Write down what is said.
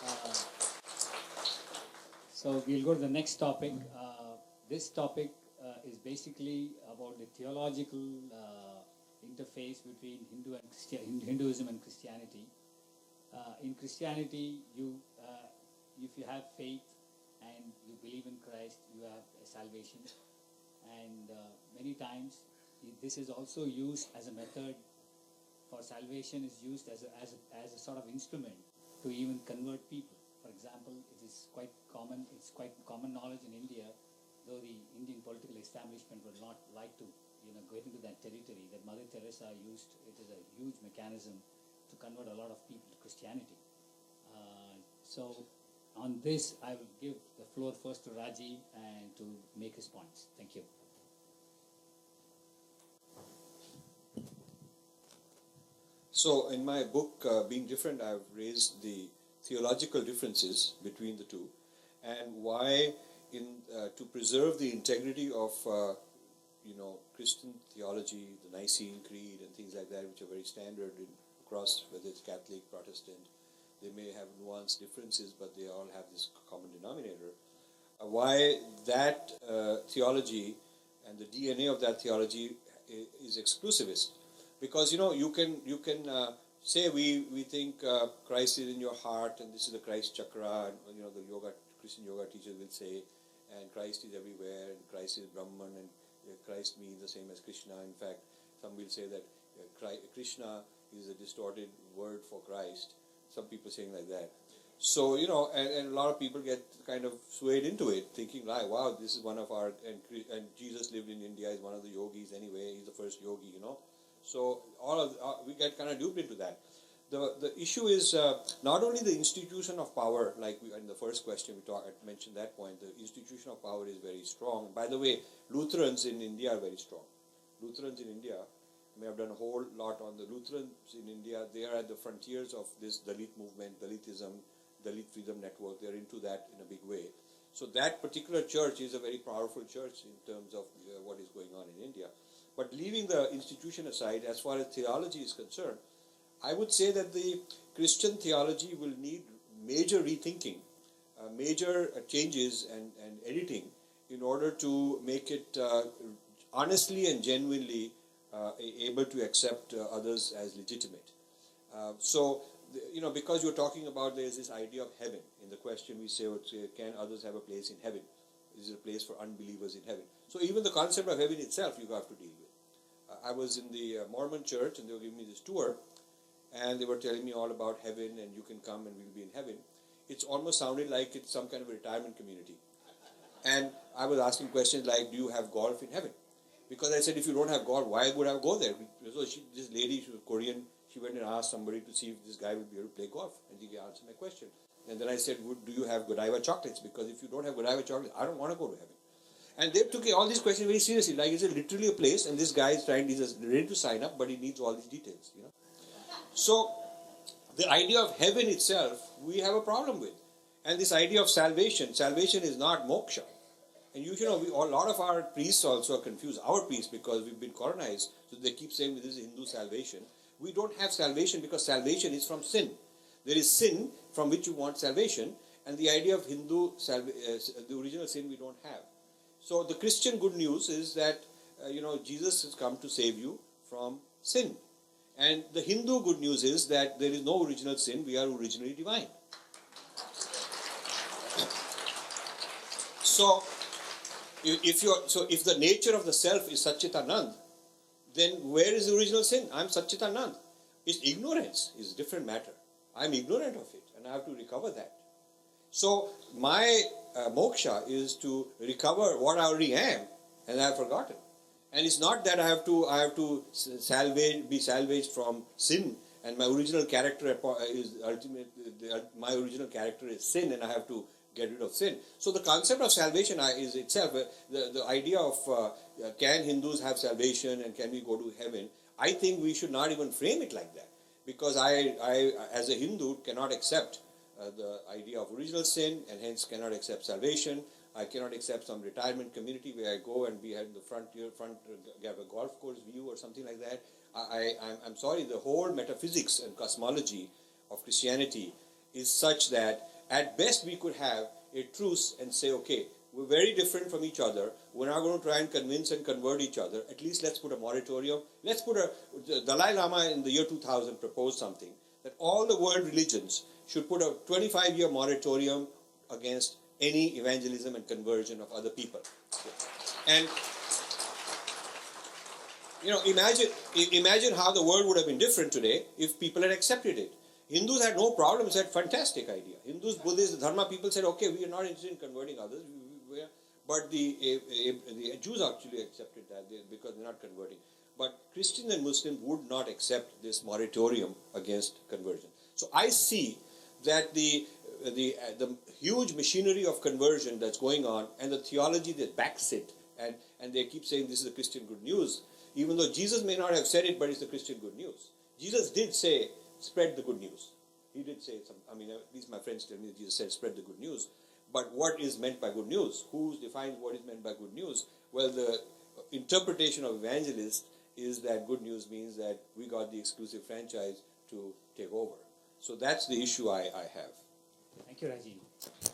Uh, so we'll go to the next topic. This topic is basically about the theological interface between Hinduism and Christianity. In Christianity, if you have faith and you believe in Christ, you have a salvation. And many times, this is also used as a method for salvation. Is used as a sort of instrument to even convert people. For example, it is quite common. It's quite common knowledge in India, though the Indian political establishment would not like to, get into that territory. That Mother Teresa used it as a huge mechanism to convert a lot of people to Christianity. So, on this, I will give the floor first to Rajiv and to make his points. Thank you. So, in my book, Being Different, I've raised the theological differences between the two and why, to preserve the integrity of Christian theology, the Nicene Creed, and things like that, which are very standard across whether it's Catholic, Protestant. They may have nuanced differences, but they all have this common denominator. Why that theology and the DNA of that theology is exclusivist, because you can say we think Christ is in your heart and this is the Christ chakra, and the Christian yoga teachers will say, and Christ is everywhere and Christ is Brahman and Christ means the same as Krishna. In fact, some will say that Krishna is a distorted word for Christ. Some people saying like that. So, and a lot of people get kind of swayed into it, thinking like, wow, this is one of our, and Jesus lived in India, is one of the yogis anyway, he's the first yogi, So we get kind of duped into that. The issue is not only the institution of power, like in the first question I mentioned that point, the institution of power is very strong. By the way, Lutherans in India are very strong. Lutherans in India, I may have done a whole lot on the Lutherans in India. They are at the frontiers of this Dalit movement, Dalitism, Dalit Freedom Network. They are into that in a big way. So that particular church is a very powerful church in terms of what is going on in India. But leaving the institution aside, as far as theology is concerned, I would say that the Christian theology will need major rethinking, major changes and editing in order to make it honestly and genuinely able to accept others as legitimate. Because you're talking about there's this idea of heaven. In the question we say, can others have a place in heaven? Is there a place for unbelievers in heaven? So even the concept of heaven itself you have to deal with. I was in the Mormon church and they were giving me this tour and they were telling me all about heaven and you can come and we'll be in heaven. It's almost sounded like it's some kind of a retirement community. And I was asking questions like, do you have golf in heaven? Because I said, if you don't have golf, why would I go there? So this lady, she was Korean, she went and asked somebody to see if this guy would be able to play golf. And he answered my question. And then I said, do you have Godiva chocolates? Because if you don't have Godiva chocolates, I don't want to go to heaven. And they took all these questions very seriously. Like, is it literally a place? And this guy is he's ready to sign up, but he needs all these details, So, the idea of heaven itself, we have a problem with. And this idea of salvation is not moksha. And a lot of our priests also are confused. Our priests, because we've been colonized, so they keep saying this is Hindu salvation. We don't have salvation because salvation is from sin. There is sin from which you want salvation, and the idea of Hindu the original sin we don't have. So the Christian good news is that Jesus has come to save you from sin, and the Hindu good news is that there is no original sin. We are originally divine. So if the nature of the self is Satchitanand, then where is the original sin? I'm Satchitanand. It's ignorance is a different matter. I'm ignorant of it and I have to recover that. So my moksha is to recover what I already am and I have forgotten. And it's not that I have to be salvaged from sin and my original character is my original character is sin and I have to get rid of sin. So the concept of salvation is itself, the idea of can Hindus have salvation and can we go to heaven, I think we should not even frame it like that. Because I as a Hindu, cannot accept the idea of original sin and hence cannot accept salvation. I cannot accept some retirement community where I go and be at the front, have a golf course view or something like that. I'm sorry, the whole metaphysics and cosmology of Christianity is such that at best we could have a truce and say, okay, we're very different from each other. We're not going to try and convince and convert each other. At least let's put a moratorium. Let's put the Dalai Lama in the year 2000 proposed something, that all the world religions should put a 25-year moratorium against any evangelism and conversion of other people. And imagine how the world would have been different today if people had accepted it. Hindus had no problem, said, fantastic idea. Hindus, Buddhists, Dharma people said, okay, we are not interested in converting others. But the Jews actually accepted that because they're not converting. But Christians and Muslims would not accept this moratorium against conversion. So I see that the huge machinery of conversion that's going on and the theology that backs it, and they keep saying this is the Christian good news, even though Jesus may not have said it, but it's the Christian good news. Jesus did say, spread the good news. He did say at least my friends tell me that Jesus said, spread the good news. But what is meant by good news? Who defines what is meant by good news? Well, the interpretation of evangelists is that good news means that we got the exclusive franchise to take over. So that's the issue I have. Thank you, Rajiv.